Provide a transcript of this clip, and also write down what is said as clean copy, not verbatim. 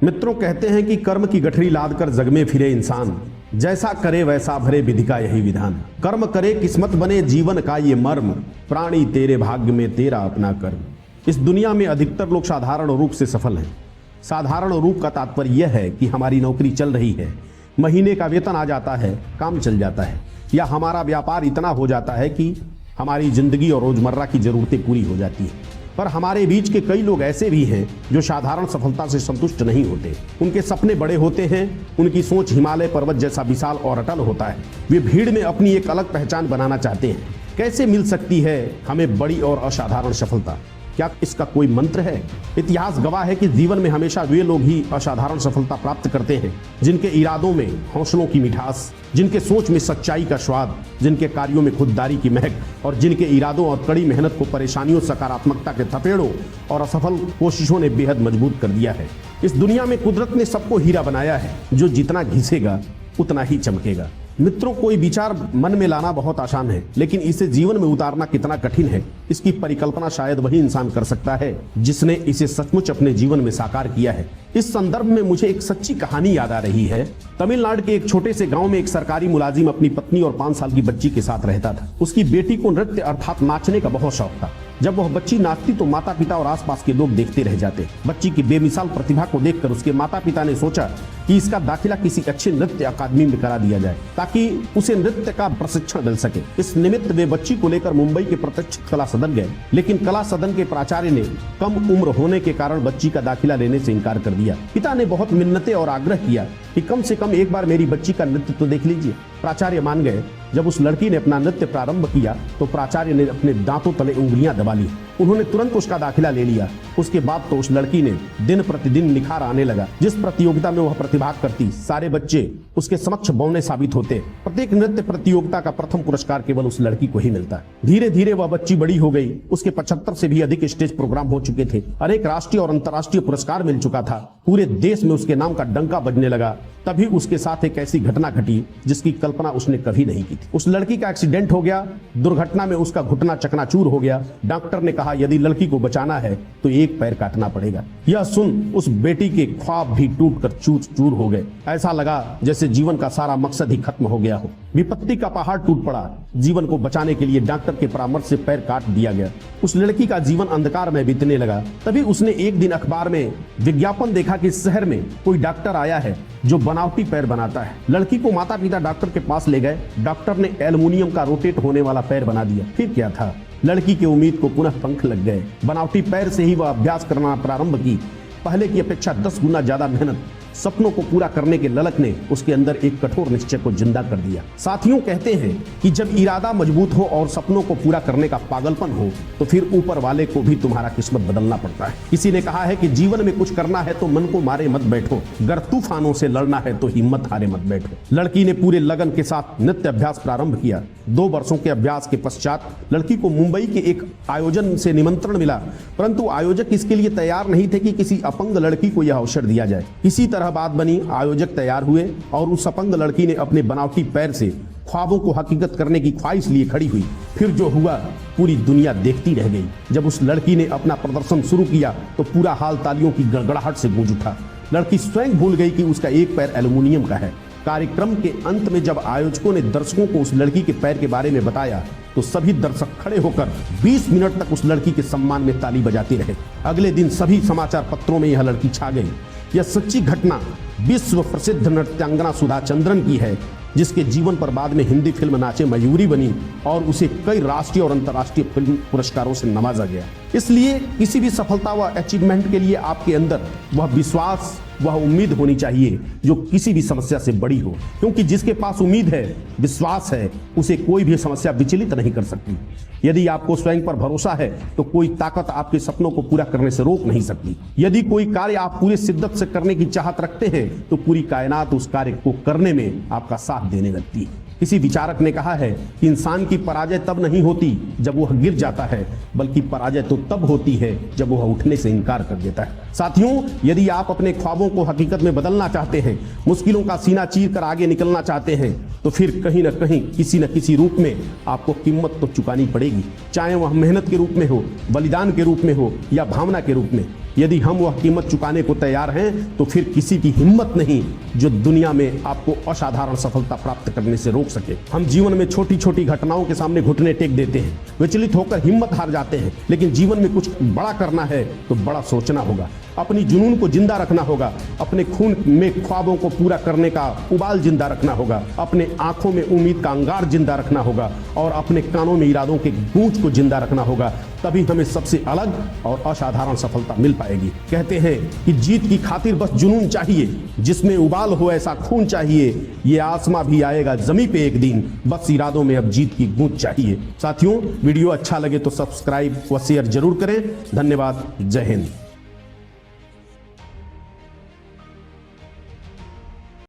मित्रों कहते हैं कि कर्म की गठरी लाद कर जग में फिरे इंसान, जैसा करे वैसा भरे विधि का यही विधान। कर्म करे किस्मत बने जीवन का ये मर्म, प्राणी तेरे भाग्य में तेरा अपना कर्म। इस दुनिया में अधिकतर लोग साधारण रूप से सफल हैं। साधारण रूप का तात्पर्य यह है कि हमारी नौकरी चल रही है, महीने का वेतन आ जाता है, काम चल जाता है, या हमारा व्यापार इतना हो जाता है कि हमारी जिंदगी और रोजमर्रा की जरूरतें पूरी हो जाती हैं। पर हमारे बीच के कई लोग ऐसे भी हैं जो साधारण सफलता से संतुष्ट नहीं होते। उनके सपने बड़े होते हैं, उनकी सोच हिमालय पर्वत जैसा विशाल और अटल होता है। वे भीड़ में अपनी एक अलग पहचान बनाना चाहते हैं। कैसे मिल सकती है हमें बड़ी और असाधारण सफलता? क्या इसका कोई मंत्र है? इतिहास गवाह है कि जीवन में हमेशा वे लोग ही असाधारण सफलता प्राप्त करते हैं जिनके इरादों में हौसलों की मिठास, जिनके सोच में सच्चाई का स्वाद, जिनके कार्यों में खुददारी की महक और जिनके इरादों और कड़ी मेहनत को परेशानियों, सकारात्मकता के थपेड़ों और असफल कोशिशों ने बेहद मजबूत कर दिया है। इस दुनिया में कुदरत ने सबको हीरा बनाया है, जो जितना घिसेगा उतना ही चमकेगा। मित्रों, कोई विचार मन में लाना बहुत आसान है, लेकिन इसे जीवन में उतारना कितना कठिन है, इसकी परिकल्पना शायद वही इंसान कर सकता है जिसने इसे सचमुच अपने जीवन में साकार किया है। इस संदर्भ में मुझे एक सच्ची कहानी याद आ रही है। तमिलनाडु के एक छोटे से गांव में एक सरकारी मुलाजिम अपनी पत्नी और 5 साल की बच्ची के साथ रहता था। उसकी बेटी को नृत्य अर्थात नाचने का बहुत शौक था। जब वह बच्ची नाचती तो माता पिता और आसपास के लोग देखते रह जाते। बच्ची की बेमिसाल प्रतिभा को देखकर उसके माता पिता ने सोचा कि इसका दाखिला किसी अच्छे नृत्य अकादमी में करा दिया जाए ताकि उसे नृत्य का प्रशिक्षण मिल सके। इस निमित्त वे बच्ची को लेकर मुंबई के प्रतिष्ठित कला सदन गए, लेकिन कला सदन के प्राचार्य ने कम उम्र होने के कारण बच्ची का दाखिला लेने से इनकार कर दिया। पिता ने बहुत मिन्नतें और आग्रह किया कि कम से कम एक बार मेरी बच्ची का नृत्य तो देख लीजिए। प्राचार्य मान गए। जब उस लड़की ने अपना नृत्य प्रारंभ किया तो प्राचार्य ने अपने दांतों तले उंगलियां दबा ली। उन्होंने तुरंत उसका दाखिला ले लिया। उसके बाद तो उस लड़की ने दिन प्रतिदिन निखार आने लगा। जिस प्रतियोगिता में वह प्रतिभाग करती, सारे बच्चे उसके समक्ष बौने साबित होते। प्रत्येक नृत्य प्रतियोगिता का प्रथम पुरस्कार केवल उस लड़की को ही मिलता। धीरे धीरे वह बच्ची बड़ी हो गई। उसके 75 से भी अधिक स्टेज प्रोग्राम हो चुके थे। अनेक राष्ट्रीय और अंतर्राष्ट्रीय पुरस्कार मिल चुका था। पूरे देश में उसके नाम का डंका बजने लगा। तभी उसके साथ एक ऐसी घटना घटी जिसकी कल्पना उसने कभी नहीं की थी। उस लड़की का एक्सीडेंट हो गया। दुर्घटना में उसका घुटना चकनाचूर हो गया। डॉक्टर ने कहा यदि लड़की को बचाना है तो एक पैर काटना पड़ेगा। यह सुन उस बेटी के ख्वाब भी टूटकर चूर चूर हो गए। ऐसा लगा जैसे जीवन का सारा मकसद ही खत्म हो गया हो। विपत्ति का पहाड़ टूट पड़ा। जीवन को बचाने के लिए डॉक्टर के परामर्श से पैर काट दिया गया। उस लड़की का जीवन अंधकार में बीतने लगा। तभी उसने एक दिन अखबार में विज्ञापन देखा कि शहर में कोई डॉक्टर आया है जो बनावटी पैर बनाता है। लड़की को माता पिता डॉक्टर के पास ले गए। डॉक्टर ने एल्युमिनियम का रोटेट होने वाला पैर बना दिया। फिर क्या था, लड़की की उम्मीद को पुनः पंख लग गए। बनावटी पैर से ही वह अभ्यास करना प्रारंभ की। पहले की अपेक्षा 10 गुना ज्यादा मेहनत। सपनों को पूरा करने के ललक ने उसके अंदर एक कठोर निश्चय को जिंदा कर दिया। साथियों, कहते हैं कि जब इरादा मजबूत हो और सपनों को पूरा करने का पागलपन हो तो फिर ऊपर वाले को भी तुम्हारा किस्मत बदलना पड़ता है। किसी ने कहा है कि जीवन में कुछ करना है तो मन को मारे मत बैठो, गर तूफानों से लड़ना है तो हिम्मत हारे मत बैठो। लड़की ने पूरे लगन के साथ नृत्य अभ्यास प्रारंभ किया। 2 वर्षों के अभ्यास के पश्चात लड़की को मुंबई के एक आयोजन से निमंत्रण मिला, परंतु आयोजक इसके लिए तैयार नहीं थे कि किसी अपंग लड़की को यह अवसर दिया जाए। इसी तरह बात बनी। आयोजक तैयार हुए और उस अपंग लड़की ने अपने बनावटी पैर से ख्वाबों को हकीकत करने की ख्वाहिश लिए खड़ी हुई। फिर जो हुआ पूरी दुनिया देखती रह गई। जब उस लड़की ने अपना प्रदर्शन शुरू किया तो पूरा हाल तालियों की गड़गड़ाहट से गूंज उठा। लड़की स्वयं भूल गई कि उसका एक पैर एल्युमिनियम का है। कार्यक्रम के अंत में जब आयोजकों ने दर्शकों को उस लड़की के पैर के बारे में बताया तो सभी दर्शक खड़े होकर 20 मिनट तक उस लड़की के सम्मान में ताली बजाते रहे। अगले दिन सभी समाचार पत्रों में यह लड़की छा गई। यह सच्ची घटना विश्व प्रसिद्ध नृत्यांगना सुधा चंद्रन की है, जिसके जीवन पर बाद में हिंदी फिल्म नाचे मयूरी बनी और उसे कई राष्ट्रीय और अंतर्राष्ट्रीय फिल्म पुरस्कारों से नवाजा गया। इसलिए किसी भी सफलता व अचीवमेंट के लिए आपके अंदर वह विश्वास, वह उम्मीद होनी चाहिए जो किसी भी समस्या से बड़ी हो, क्योंकि जिसके पास उम्मीद है, विश्वास है, उसे कोई भी समस्या विचलित नहीं कर सकती। यदि आपको स्वयं पर भरोसा है तो कोई ताकत आपके सपनों को पूरा करने से रोक नहीं सकती। यदि कोई कार्य आप पूरी शिद्दत से करने की चाहत रखते हैं तो पूरी कायनात उस कार्य को करने में आपका साथ देने लगती है। किसी विचारक ने कहा है कि इंसान की पराजय तब नहीं होती जब वह गिर जाता है, बल्कि पराजय तो तब होती है जब वह उठने से इनकार कर देता है। साथियों, यदि आप अपने ख्वाबों को हकीकत में बदलना चाहते हैं, मुश्किलों का सीना चीर कर आगे निकलना चाहते हैं, तो फिर कहीं न कहीं किसी न किसी रूप में आपको कीमत तो चुकानी पड़ेगी। चाहे वह मेहनत के रूप में हो, बलिदान के रूप में हो या भावना के रूप में। यदि हम वह कीमत चुकाने को तैयार हैं तो फिर किसी की हिम्मत नहीं जो दुनिया में आपको असाधारण सफलता प्राप्त करने से रोक सके। हम जीवन में छोटी छोटी घटनाओं के सामने घुटने टेक देते हैं, विचलित होकर हिम्मत हार जाते हैं, लेकिन जीवन में कुछ बड़ा करना है तो बड़ा सोचना होगा, अपनी जुनून को जिंदा रखना होगा, अपने खून में ख्वाबों को पूरा करने का उबाल जिंदा रखना होगा, अपने आंखों में उम्मीद का अंगार जिंदा रखना होगा और अपने कानों में इरादों के गूंज को जिंदा रखना होगा। तभी हमें सबसे अलग और असाधारण सफलता मिल पाएगी। कहते हैं कि जीत की खातिर बस जुनून चाहिए, जिसमें उबाल हो ऐसा खून चाहिए, ये आसमां भी आएगा जमी पे एक दिन, बस इरादों में अब जीत की गूंज चाहिए। साथियों, वीडियो अच्छा लगे तो सब्सक्राइब व शेयर जरूर करें। धन्यवाद। जय हिंद।